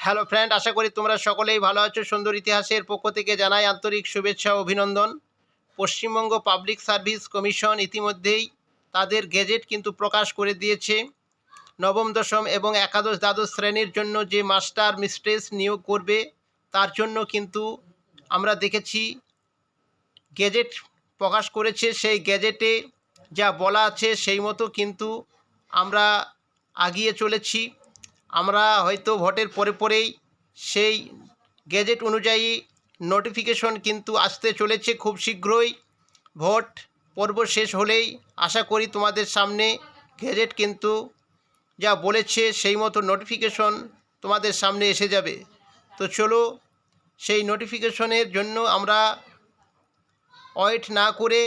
Hello friend, আশা করি তোমরা সকলেই ভালো আছো। সুন্দর ইতিহাসের পক্ষ থেকে জানাই আন্তরিক শুভেচ্ছা ও অভিনন্দন। পশ্চিমবঙ্গ পাবলিক সার্ভিস কমিশন ইতিমধ্যেই তাদের গেজেট কিন্তু প্রকাশ করে দিয়েছে। নবম, দশম এবং একাদশ দ্বাদশ শ্রেণীর জন্য যে মাস্টার মিস্ট্রেস নিয়োগ করবে তার জন্য কিন্তু আমরা দেখেছি গেজেট প্রকাশ করেছে। সেই গেজেটে যা বলা আছে সেই মতো কিন্তু আমরা এগিয়ে চলেছি। আমরা হয়তো ভোটের পরেই সেই গেজেট অনুযায়ী নোটিফিকেশন কিন্তু আসতে চলেছে খুব শীঘ্রই। ভোট পর্ব শেষ হলেই আশা করি তোমাদের সামনে গেজেট কিন্তু যা বলেছে সেই মতো নোটিফিকেশন তোমাদের সামনে এসে যাবে। তো চলো সেই নোটিফিকেশনের জন্য আমরা ওয়েট না করে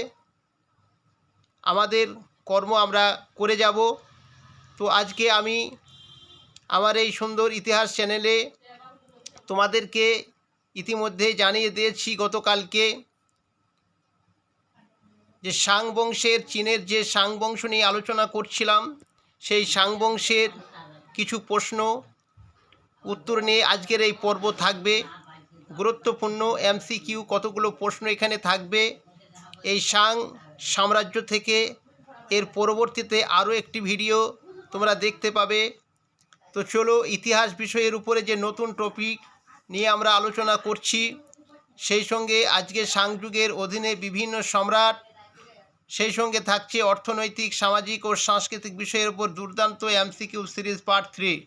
আমাদের কর্ম আমরা করে যাব। তো আজকে আমি আমার এই সুন্দর ইতিহাস চ্যানেলে তোমাদেরকে ইতিমধ্যে জানিয়ে দিয়েছি গতকালকে যে শাং বংশের, চীনের যে শাং বংশ নিয়ে আলোচনা করছিলাম, সেই শাং বংশের কিছু প্রশ্ন উত্তর নিয়ে আজকের এই পর্ব থাকবে। গুরুত্বপূর্ণ এমসিকিউ কতগুলো প্রশ্ন এখানে থাকবে এই শাং সাম্রাজ্য থেকে। এর পরবর্তীতে আরও একটি ভিডিও তোমরা দেখতে পাবে। তো চলো ইতিহাস বিষয়ের উপরে যে নতুন টপিক নিয়ে আমরা আলোচনা করছি, সেই সঙ্গে আজকে শাং যুগের অধীনে বিভিন্ন সম্রাট, সেই সঙ্গে থাকছে অর্থনৈতিক, সামাজিক ও সাংস্কৃতিক বিষয়ের উপর দুর্দান্ত এমসিকিউ সিরিজ পার্ট 3।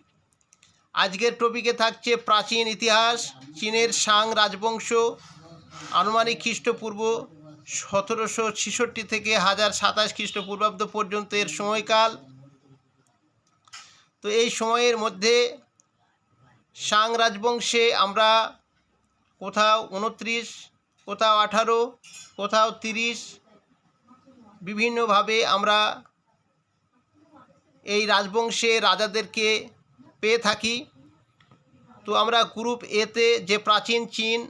আজকের টপিকে থাকছে প্রাচীন ইতিহাস, চীনের শাং রাজবংশ, আনুমানিক খ্রিস্টপূর্ব 1766 থেকে 1027 খ্রিস্টপূর্বাব্দ পর্যন্ত এর সময়কাল। তো এই সময়ের মধ্যে শাং রাজবংশে আমরা কোথাও 29, কোথাও 18, কোথাও 30 বিভিন্নভাবে আমরা এই রাজবংশে রাজাদেরকে পেয়ে থাকি। তো আমরা গ্রুপ এতে যে প্রাচীন চীন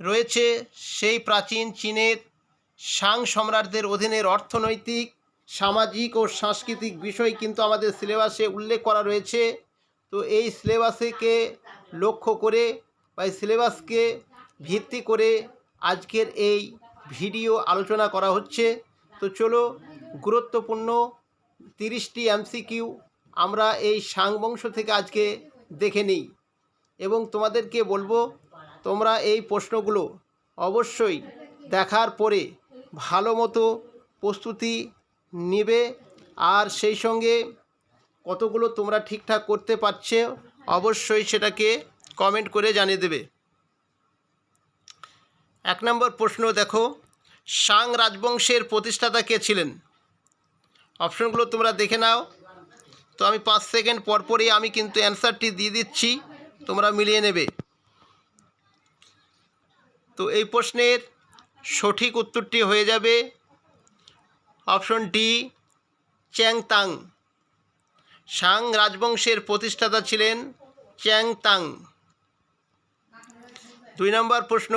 রয়েছে, সেই প্রাচীন চীনের শাং সম্রাটদের অধীনের অর্থনৈতিক, সামাজিক ও সাংস্কৃতিক বিষয় কিন্তু আমাদের সিলেবাসে উল্লেখ করা রয়েছে। তো এই সিলেবাসকে লক্ষ্য করে বা এই সিলেবাসকে ভিত্তি করে আজকের এই ভিডিও আলোচনা করা হচ্ছে। তো চলো গুরুত্বপূর্ণ 30টি এমসিকিউ আমরা এই শাং বংশ থেকে আজকে দেখে নিই এবং তোমাদেরকে বলবো তোমরা এই প্রশ্নগুলো অবশ্যই দেখার পরে ভালো মতো প্রস্তুতি নেবে, আর সেই সঙ্গে কতগুলো তোমরা ঠিকঠাক করতে পারছো অবশ্যই সেটাকে কমেন্ট করে জানিয়ে দেবে। 1 নম্বর প্রশ্ন দেখো, শাং রাজবংশের প্রতিষ্ঠাতা কে ছিলেন? অপশনগুলো তোমরা দেখে নাও। তো আমি 5 সেকেন্ড পরপরই আমি কিন্তু অ্যান্সারটি দিয়ে দিচ্ছি, তোমরা মিলিয়ে নেবে। তো এই প্রশ্নের সঠিক উত্তরটি হয়ে যাবে অপশন ডি, চ্যাং তাং। শাং রাজবংশের প্রতিষ্ঠাতা ছিলেন চ্যাং তাং। 2 নম্বর প্রশ্ন,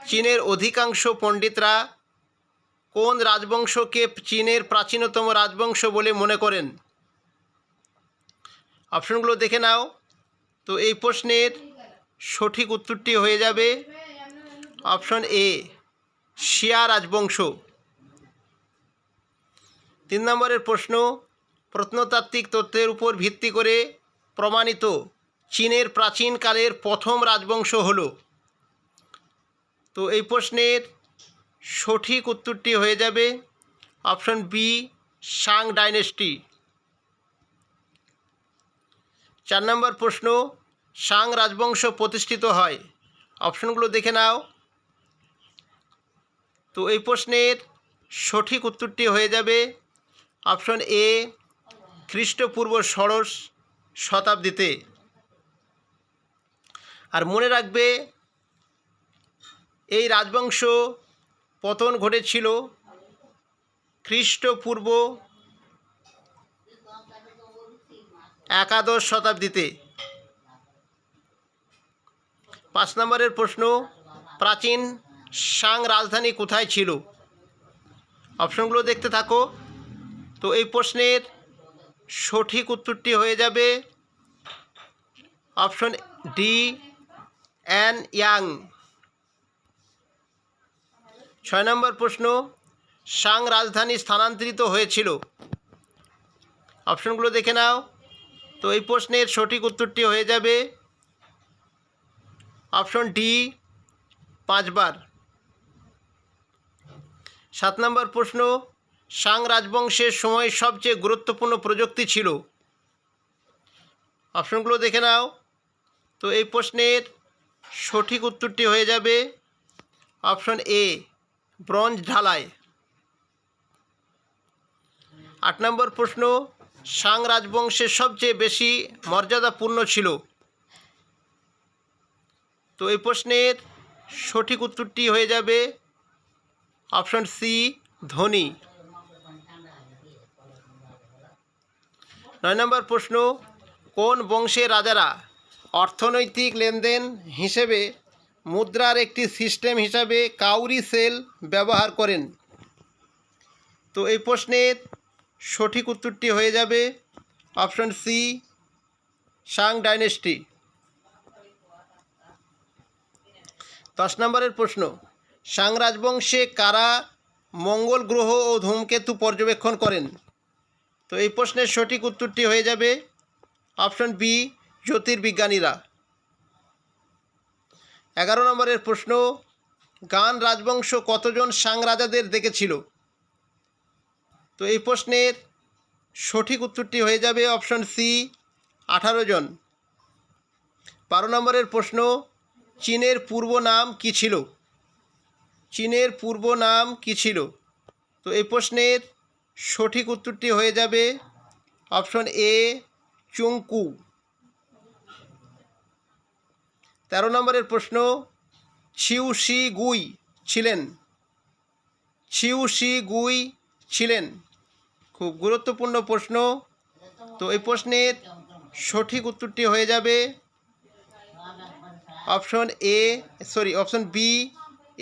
চীনের অধিকাংশ পণ্ডিতরা কোন রাজবংশকে চীনের প্রাচীনতম রাজবংশ বলে মনে করেন? অপশনগুলো দেখে নাও। তো এই প্রশ্নের সঠিক উত্তরটি হয়ে যাবে অপশন এ, শিয়া রাজবংশ। 3 নম্বরের প্রশ্ন, প্রত্নতাত্ত্বিক তথ্যের উপর ভিত্তি করে প্রমাণিত চীনের প্রাচীনকালের প্রথম রাজবংশ হল? তো এই প্রশ্নের সঠিক উত্তরটি হয়ে যাবে অপশন বি, শাং ডাইনেস্টি। 4 নম্বর প্রশ্ন, শাং রাজবংশ প্রতিষ্ঠিত হয়? অপশনগুলো দেখে নাও। তো এই প্রশ্নের সঠিক উত্তরটি হয়ে যাবে অপশন এ, খ্রিস্টপূর্ব 6শ শতাব্দীতে। আর মনে রাখবে এই রাজবংশ পতন ঘটেছিল খ্রিস্টপূর্ব 11শ শতাব্দীতে। 5 নম্বরের প্রশ্ন, প্রাচীন শাং রাজধানী কোথায় ছিল? অপশনগুলো দেখতে থাকো। তো এই প্রশ্নের সঠিক উত্তরটি হয়ে যাবে অপশন ডি অ্যান ইয়াং। 6 নম্বর প্রশ্ন, সাং রাজধানী স্থানান্তরিত হয়েছিল। অপশনগুলো দেখে নাও। তো এই প্রশ্নের সঠিক উত্তরটি হয়ে যাবে অপশন ডি 5 বার। 7 নম্বর প্রশ্ন, সাং রাজবংশের সময় সবচেয়ে গুরুত্বপূর্ণ প্রযুক্তি ছিল। অপশনগুলো দেখে নাও। তো এই প্রশ্নের সঠিক উত্তরটি হয়ে যাবে অপশন এ ব্রোঞ্জ ঢালাই। 8 নম্বর প্রশ্ন, সাং রাজবংশের সবচেয়ে বেশি মর্যাদাপূর্ণ ছিল। তো এই প্রশ্নের সঠিক উত্তরটি হয়ে যাবে অপশন সি ধনী। 9 নম্বর প্রশ্ন, কোন বংশের রাজারা অর্থনৈতিক লেনদেন হিসেবে মুদ্রার একটি সিস্টেম হিসাবে কাউরি সেল ব্যবহার করেন। তো এই প্রশ্নের সঠিক উত্তরটি হয়ে যাবে অপশন সি সাং ডাইনেস্টি। 10 নম্বরের প্রশ্ন, সাং রাজবংশে কারা মঙ্গল গ্রহ ও ধূমকেতু পর্যবেক্ষণ করেন। তো এই প্রশ্নের সঠিক উত্তরটি হয়ে যাবে অপশন বি জ্যোতির্বিজ্ঞানীরা। 11 নম্বরের প্রশ্ন, গান রাজবংশ কতজন সাং রাজাদের দেখেছিল। তো এই প্রশ্নের সঠিক উত্তরটি হয়ে যাবে অপশন সি 18 জন। 12 নম্বরের প্রশ্ন, চীনের পূর্ব নাম কী ছিল। চীনের পূর্ব নাম কী ছিল। তো এই প্রশ্নের সঠিক উত্তরটি হয়ে যাবে অপশন এ চুংকু। 13 নম্বরের প্রশ্ন, ছিউ শি গুই ছিলেন। ছিউ শি গুই ছিলেন, খুব গুরুত্বপূর্ণ প্রশ্ন। তো এই প্রশ্নের সঠিক উত্তরটি হয়ে যাবে অপশন বি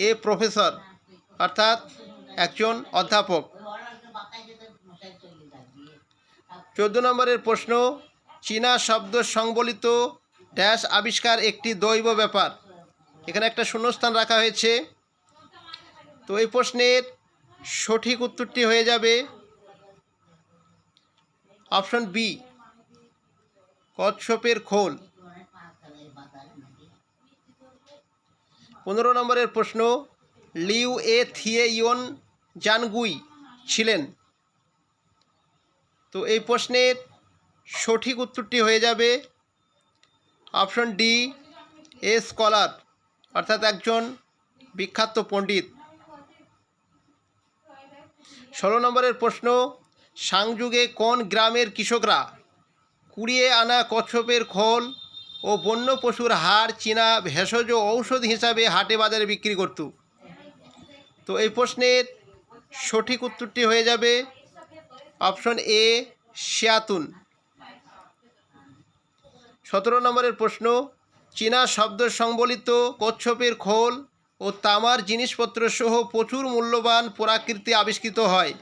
এ প্রফেসর, অর্থাৎ একজন অধ্যাপক। 14 নম্বরের প্রশ্ন, চীনা শব্দ সংবলিত ড্যাশ আবিষ্কার একটি দৈব ব্যাপার। এখানে একটা শূন্যস্থান রাখা হয়েছে। তো এই প্রশ্নের সঠিক উত্তরটি হয়ে যাবে অপশন বি কচ্ছপের খোল। 15 নম্বরের প্রশ্ন, লিউ এ থিয়েইয়ন জানগুই ছিলেন। তো এই প্রশ্নের সঠিক উত্তরটি হয়ে যাবে অপশন ডি এ স্কলার, অর্থাৎ একজন বিখ্যাত পণ্ডিত। 16 নম্বরের প্রশ্ন, সাংযুগে কোন গ্রামের কৃষকরা কুড়িয়ে আনা কচ্ছপের খোল ও বন্য পশুর হাড় চীনা ভেষজ ঔষধ হিসাবে হাটে বাজারে বিক্রি করত। তো এই প্রশ্নের সঠিক উত্তরটি হয়ে যাবে অপশন এ শিয়াতুন। 17 নম্বরের প্রশ্ন, চীনা শব্দ সংবলিত কচ্ছপের খোল ও তামার জিনিসপত্র সহ প্রচুর মূল্যবান পুরাকীর্তি আবিষ্কৃত হয়।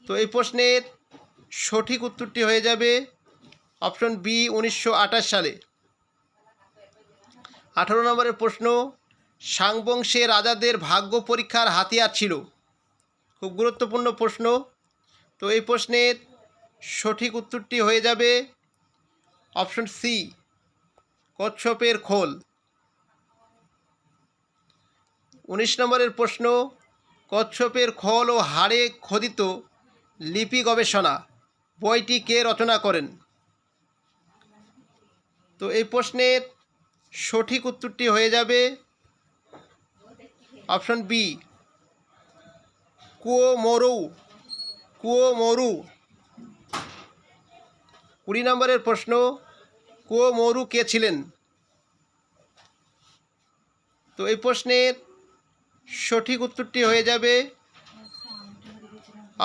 তো এই প্রশ্নের সঠিক উত্তরটি হয়ে যাবে অপশন বি 1928 সালে। 18 নম্বরের প্রশ্ন, সাং বংশে রাজাদের ভাগ্য পরীক্ষার হাতিয়ার ছিল। খুব গুরুত্বপূর্ণ প্রশ্ন। তো এই প্রশ্নের সঠিক উত্তরটি হয়ে যাবে অপশন সি কচ্ছপের খোল। 19 নম্বরের প্রশ্ন, কচ্ছপের খোল ও হাড়ে খোদিত লিপি গবেষণা বইটি কে রচনা করেন। তো এই প্রশ্নের সঠিক উত্তরটি হয়ে যাবে অপশন বি কুওমোরু। 20 নম্বরের প্রশ্ন, কুওমোরু কে ছিলেন। তো এই প্রশ্নের সঠিক উত্তরটি হয়ে যাবে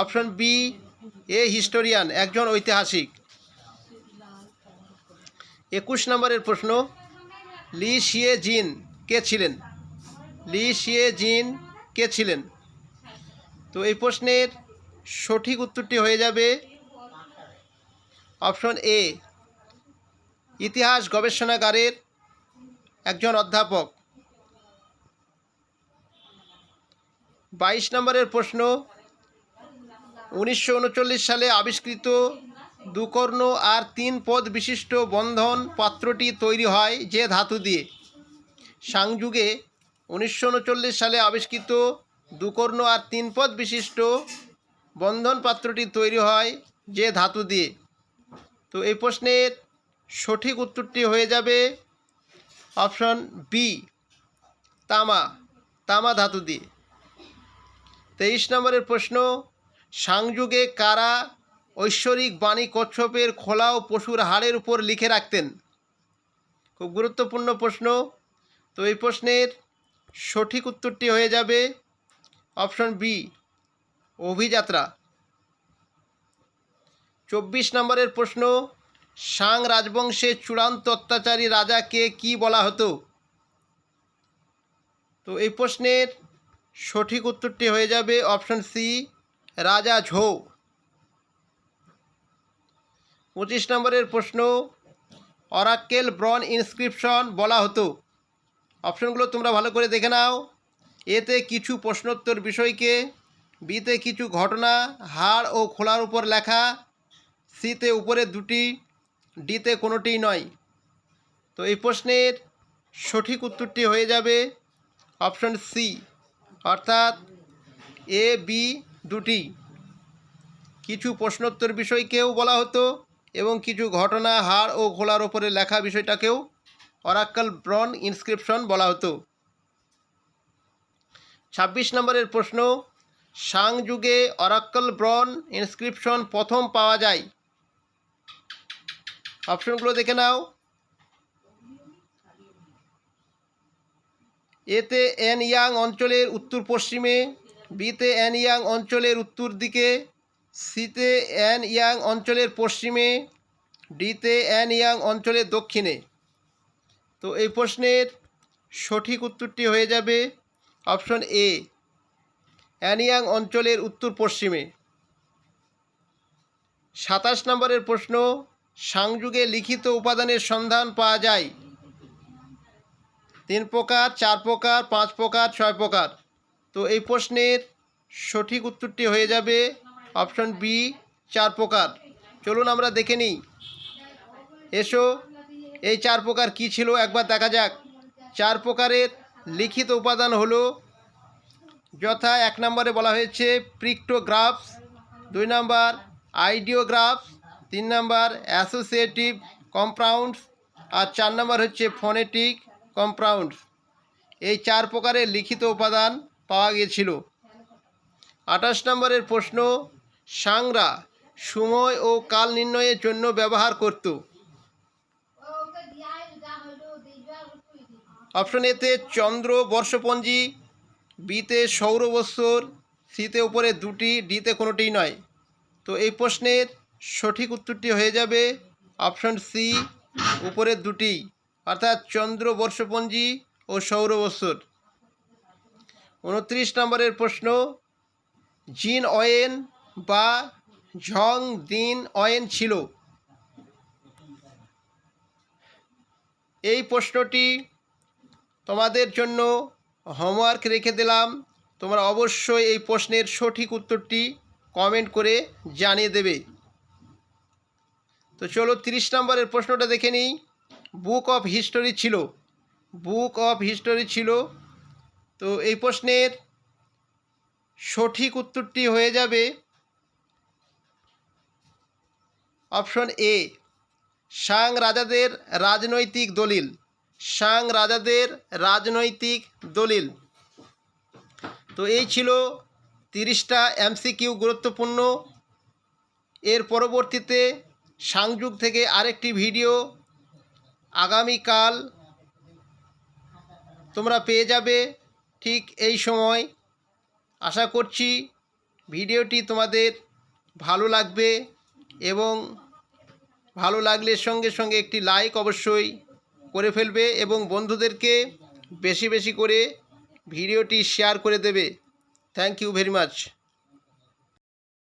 অপশন বি এ হিস্টোরিয়ান, একজন ঐতিহাসিক। 21 নম্বরের প্রশ্ন, লি শিয়ে জিন কে ছিলেন। লি শিয়ে জিন কে ছিলেন। তো এই প্রশ্নের সঠিক উত্তরটি হয়ে যাবে অপশন এ ইতিহাস গবেষণাগারের একজন অধ্যাপক। 22 নম্বরের প্রশ্ন, 1939 সালে আবিষ্কৃত দুকর্ণ আর 3 পদ বিশিষ্ট বন্ধন পাত্রটি তৈরি হয় যে ধাতু দিয়ে? সাংযুগে 1939 সালে আবিষ্কৃত দুকর্ণ আর 3 পদ বিশিষ্ট বন্ধন পাত্রটি তৈরি হয় যে ধাতু দিয়ে? তো এই প্রশ্নের সঠিক উত্তরটি হয়ে যাবে অপশন বি, তামা ধাতু দিয়ে। 23 নম্বরের প্রশ্ন, সাংযুগে কারা ঐশ্বরিক বাণী কচ্ছপের খোলা ও পশুর হাড়ের উপর লিখে রাখতেন? খুব গুরুত্বপূর্ণ প্রশ্ন। তো এই প্রশ্নের সঠিক উত্তরটি হয়ে যাবে অপশন বি, অভিযাত্রা। 24 নম্বরের প্রশ্ন, সাং রাজবংশের চূড়ান্ত অত্যাচারী রাজাকে কি বলা হতো? তো এই প্রশ্নের সঠিক উত্তরটি হয়ে যাবে অপশন সি, রাজা ঝৌ। 25 নম্বরের প্রশ্ন, অরাক্কেল ব্রন ইনস্ক্রিপশন বলা হতো? অপশনগুলো তোমরা ভালো করে দেখে নাও। এতে কিছু প্রশ্নোত্তর বিষয়কে, বিতে কিছু ঘটনা হাড় ও খোলার উপর লেখা, সিতে উপরে দুটি, ডিতে কোনোটিই নয়। তো এই প্রশ্নের সঠিক উত্তরটি হয়ে যাবে অপশন সি, অর্থাৎ এ বি দুটি। কিছু প্রশ্নোত্তর বিষয়কেও বলা হতো এবং কিছু ঘটনা হাড় ও খোলার ওপরে লেখা বিষয়টাকেও অরাক্কেল ব্রন ইনস্ক্রিপশন বলা হতো। 26 নম্বরের প্রশ্ন, সাং যুগে অরাক্কেল ব্রন ইনস্ক্রিপশন প্রথম পাওয়া যায়? অপশনগুলো দেখে নাও। এতে অ্যানয়াং অঞ্চলের উত্তর পশ্চিমে, বিতে অ্যানয়াং অঞ্চলের উত্তর দিকে, সিতে অ্যানয়াং অঞ্চলের পশ্চিমে, ডিতে অ্যানয়াং অঞ্চলের দক্ষিণে। তো এই প্রশ্নের সঠিক উত্তরটি হয়ে যাবে অপশন এ, অ্যানয়াং অঞ্চলের উত্তর পশ্চিমে। 27 নম্বরের প্রশ্ন, সাংযুগে লিখিত উপাদানের সন্ধান পাওয়া যায়? 3 প্রকার, 4 প্রকার, 5 প্রকার, 6 প্রকার। তো এই প্রশ্নের সঠিক উত্তরটি হয়ে যাবে অপশন বি, 4 প্রকার। চলুন আমরা দেখে নিই। এসো, এই 4 প্রকার কী ছিল একবার দেখা যাক। 4 প্রকারের লিখিত উপাদান হলো যথা: 1 নম্বরে বলা হয়েছে পিক্টোগ্রাফস, 2 নম্বর আইডিওগ্রাফস, 3 নম্বর অ্যাসোসিয়েটিভ কম্পাউন্ডস, আর 4 নম্বর হচ্ছে ফনেটিক কম্পাউন্ডস। এই 4 প্রকারের লিখিত উপাদান পাওয়া গিয়েছিল। 28 নম্বরের প্রশ্ন, সাংরা সময় ও কাল নির্ণয়ের জন্য ব্যবহার করত? অপশন এতে চন্দ্র বর্ষপঞ্জি, বিতে সৌর বৎসর, সিতে উপরে দুটি, ডিতে কোনোটিই নয়। তো এই প্রশ্নের সঠিক উত্তরটি হয়ে যাবে অপশন সি, উপরের দুটি, অর্থাৎ চন্দ্র বর্ষপঞ্জি ও সৌর বৎসর। 29 নম্বরের প্রশ্ন, জিন অয়েন বা ঝং দিন অয়েন ছিল? এই প্রশ্নটি তোমাদের জন্য হোমওয়ার্ক রেখে দিলাম। তোমরা অবশ্যই এই প্রশ্নের সঠিক উত্তরটি কমেন্ট করে জানিয়ে দেবে। তো চলো 30 নম্বরের প্রশ্নটা দেখে নিই। বুক অফ হিস্টোরি ছিল? বুক অফ হিস্টোরি ছিল। তো এই প্রশ্নের সঠিক উত্তরটি হয়ে যাবে অপশন এ, সাং রাজাদের রাজনৈতিক দলিল। সাং রাজাদের রাজনৈতিক দলিল। তো এই ছিল 30টা এমসিকিউ গুরুত্বপূর্ণ। এর পরবর্তীতে সাংযুগ থেকে আরেকটি ভিডিও আগামীকাল তোমরা পেয়ে যাবে ঠিক এই সময়। আশা করছি ভিডিওটি তোমাদের ভালো লাগবে এবং ভালো লাগলে সঙ্গে সঙ্গে একটি লাইক অবশ্যই করে ফেলবে এবং বন্ধুদেরকে বেশি বেশি করে ভিডিওটি শেয়ার করে দেবে। Thank you very much.